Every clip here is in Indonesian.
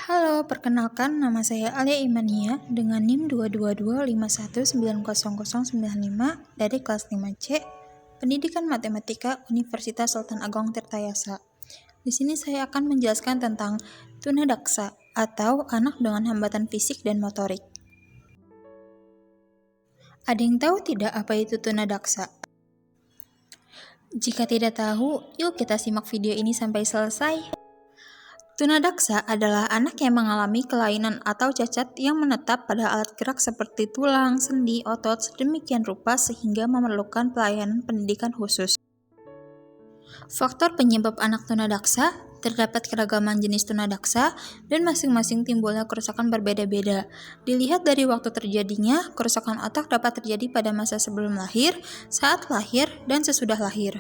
Halo, perkenalkan nama saya Alia Imania dengan NIM 22251900095 dari kelas 5C, Pendidikan Matematika Universitas Sultan Agong Tirtayasa. Di sini saya akan menjelaskan tentang tunadaksa atau anak dengan hambatan fisik dan motorik. Ada yang tahu tidak apa itu tunadaksa? Jika tidak tahu, yuk kita simak video ini sampai selesai. Tunadaksa adalah anak yang mengalami kelainan atau cacat yang menetap pada alat gerak seperti tulang, sendi, otot, sedemikian rupa sehingga memerlukan pelayanan pendidikan khusus. Faktor penyebab anak tunadaksa, terdapat keragaman jenis tunadaksa dan masing-masing timbulnya kerusakan berbeda-beda. Dilihat dari waktu terjadinya, kerusakan otak dapat terjadi pada masa sebelum lahir, saat lahir, dan sesudah lahir.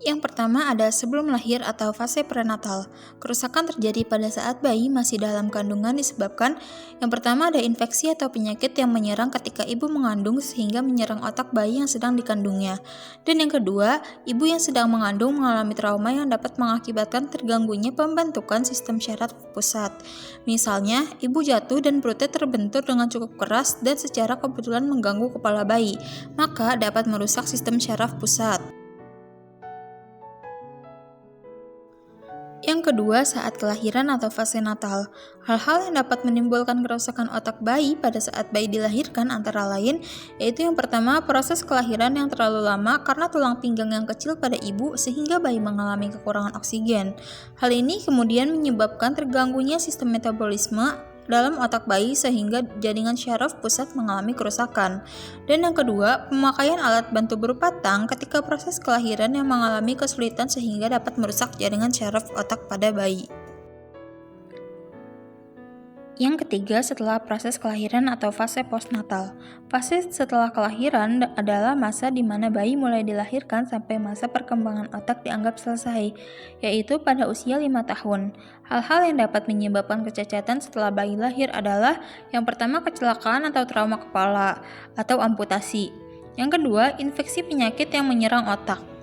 Yang pertama ada sebelum lahir atau fase prenatal. Kerusakan terjadi pada saat bayi masih dalam kandungan disebabkan yang pertama ada infeksi atau penyakit yang menyerang ketika ibu mengandung sehingga menyerang otak bayi yang sedang dikandungnya. Dan yang kedua, ibu yang sedang mengandung mengalami trauma yang dapat mengakibatkan terganggunya pembentukan sistem syaraf pusat. Misalnya, ibu jatuh dan perutnya terbentur dengan cukup keras dan secara kebetulan mengganggu kepala bayi, maka dapat merusak sistem syaraf pusat. Yang kedua, saat kelahiran atau fase natal. Hal-hal yang dapat menimbulkan kerusakan otak bayi pada saat bayi dilahirkan antara lain, yaitu yang pertama, proses kelahiran yang terlalu lama karena tulang pinggang yang kecil pada ibu sehingga bayi mengalami kekurangan oksigen. Hal ini kemudian menyebabkan terganggunya sistem metabolisme dalam otak bayi sehingga jaringan syaraf pusat mengalami kerusakan. Dan yang kedua, pemakaian alat bantu berupa tang ketika proses kelahiran yang mengalami kesulitan sehingga dapat merusak jaringan syaraf otak pada bayi. Yang ketiga, setelah proses kelahiran atau fase postnatal. Fase setelah kelahiran adalah masa di mana bayi mulai dilahirkan sampai masa perkembangan otak dianggap selesai, yaitu pada usia 5 tahun. Hal-hal yang dapat menyebabkan kecacatan setelah bayi lahir adalah yang pertama kecelakaan atau trauma kepala atau amputasi. Yang kedua, infeksi penyakit yang menyerang otak.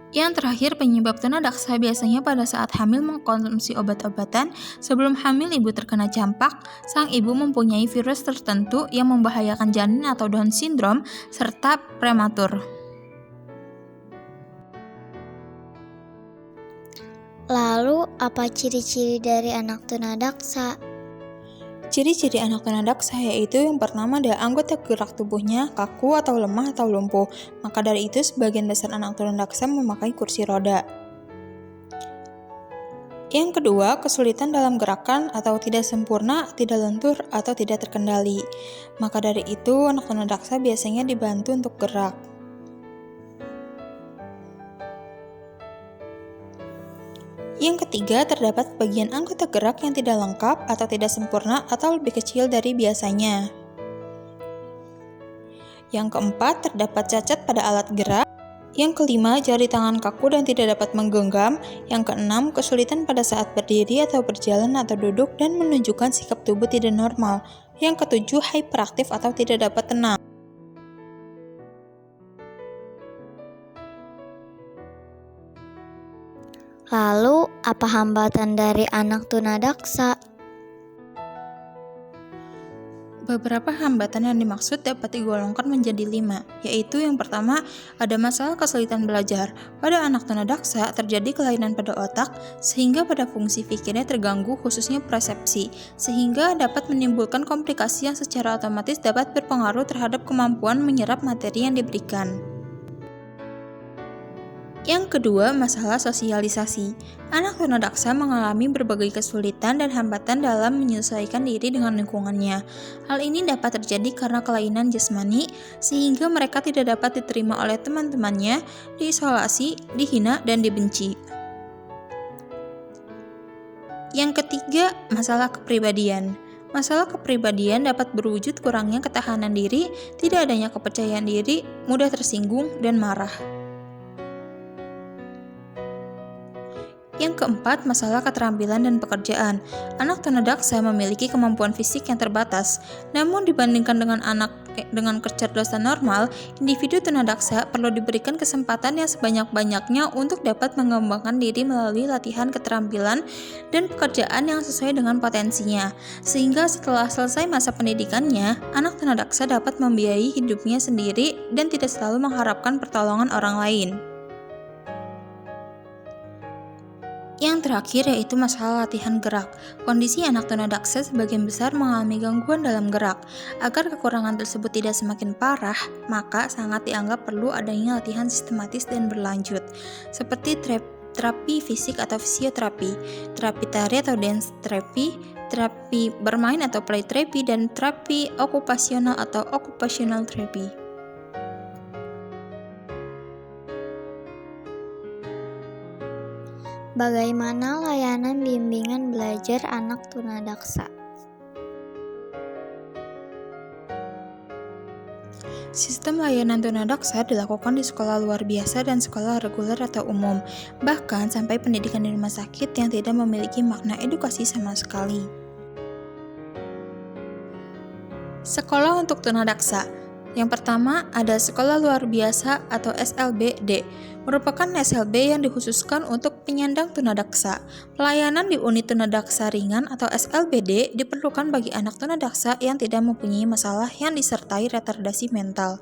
Yang terakhir, penyebab tunadaksa biasanya pada saat hamil mengkonsumsi obat-obatan. Sebelum hamil ibu terkena campak, sang ibu mempunyai virus tertentu yang membahayakan janin atau Down syndrome, serta prematur. Lalu, apa ciri-ciri dari anak tunadaksa? Ciri-ciri anak tunadaksa yaitu yang pertama ada anggota gerak tubuhnya kaku atau lemah atau lumpuh. Maka dari itu sebagian besar anak tunadaksa memakai kursi roda. Yang kedua, kesulitan dalam gerakan atau tidak sempurna, tidak lentur, atau tidak terkendali. Maka dari itu anak tunadaksa biasanya dibantu untuk gerak. Yang ketiga, terdapat bagian anggota gerak yang tidak lengkap atau tidak sempurna atau lebih kecil dari biasanya. Yang keempat, terdapat cacat pada alat gerak. Yang kelima, jari tangan kaku dan tidak dapat menggenggam. Yang keenam, kesulitan pada saat berdiri atau berjalan atau duduk dan menunjukkan sikap tubuh tidak normal. Yang ketujuh, hiperaktif atau tidak dapat tenang. Lalu, apa hambatan dari anak tunadaksa? Beberapa hambatan yang dimaksud dapat digolongkan menjadi 5, yaitu yang pertama, ada masalah kesulitan belajar. Pada anak tunadaksa terjadi kelainan pada otak, sehingga pada fungsi pikirnya terganggu khususnya persepsi, sehingga dapat menimbulkan komplikasi yang secara otomatis dapat berpengaruh terhadap kemampuan menyerap materi yang diberikan. Yang kedua, masalah sosialisasi. Anak tunadaksa mengalami berbagai kesulitan dan hambatan dalam menyesuaikan diri dengan lingkungannya. Hal ini dapat terjadi karena kelainan jasmani, sehingga mereka tidak dapat diterima oleh teman-temannya, diisolasi, dihina, dan dibenci. Yang ketiga, masalah kepribadian. Masalah kepribadian dapat berwujud kurangnya ketahanan diri, tidak adanya kepercayaan diri, mudah tersinggung, dan marah. Yang keempat, masalah keterampilan dan pekerjaan. Anak tunadaksa memiliki kemampuan fisik yang terbatas, namun dibandingkan dengan anak dengan kecerdasan normal, individu tunadaksa perlu diberikan kesempatan yang sebanyak-banyaknya untuk dapat mengembangkan diri melalui latihan keterampilan dan pekerjaan yang sesuai dengan potensinya. Sehingga setelah selesai masa pendidikannya, anak tunadaksa dapat membiayai hidupnya sendiri dan tidak selalu mengharapkan pertolongan orang lain. Yang terakhir yaitu masalah latihan gerak. Kondisi anak tunadaksa sebagian besar mengalami gangguan dalam gerak. Agar kekurangan tersebut tidak semakin parah, maka sangat dianggap perlu adanya latihan sistematis dan berlanjut, seperti terapi fisik atau fisioterapi, terapi tari atau dance terapi, terapi bermain atau play therapy, dan terapi okupasional atau occupational therapy. Bagaimana layanan bimbingan belajar anak tunadaksa? Sistem layanan tunadaksa dilakukan di sekolah luar biasa dan sekolah reguler atau umum, bahkan sampai pendidikan di rumah sakit yang tidak memiliki makna edukasi sama sekali. Sekolah untuk tunadaksa. Yang pertama ada sekolah luar biasa atau SLBD, merupakan SLB yang dikhususkan untuk penyandang tunadaksa. Pelayanan di unit tunadaksa ringan atau SLBD diperlukan bagi anak tunadaksa yang tidak mempunyai masalah yang disertai retardasi mental,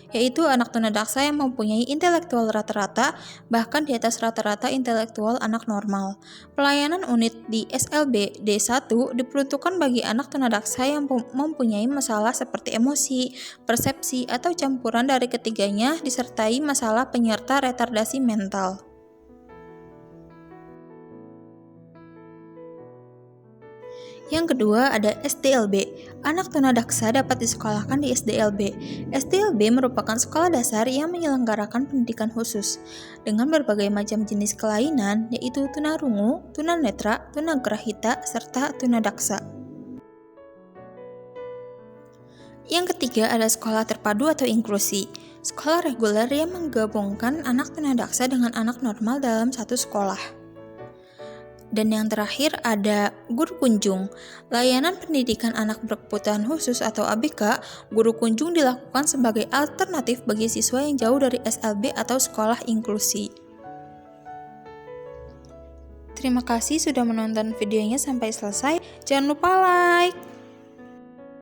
yaitu anak tunadaksa yang mempunyai intelektual rata-rata, bahkan di atas rata-rata intelektual anak normal. Pelayanan unit di SLB D1 diperuntukkan bagi anak tunadaksa yang mempunyai masalah seperti emosi, persepsi, atau campuran dari ketiganya disertai masalah penyerta retardasi mental. Yang kedua ada SDLB. Anak tunadaksa dapat disekolahkan di SDLB. SDLB merupakan sekolah dasar yang menyelenggarakan pendidikan khusus dengan berbagai macam jenis kelainan, yaitu tunarungu, tunanetra, tunagrahita, serta tunadaksa. Yang ketiga ada sekolah terpadu atau inklusi. Sekolah reguler yang menggabungkan anak tunadaksa dengan anak normal dalam satu sekolah. Dan yang terakhir ada guru kunjung. Layanan pendidikan anak berkebutuhan khusus atau ABK, guru kunjung dilakukan sebagai alternatif bagi siswa yang jauh dari SLB atau sekolah inklusi. Terima kasih sudah menonton videonya sampai selesai. Jangan lupa like.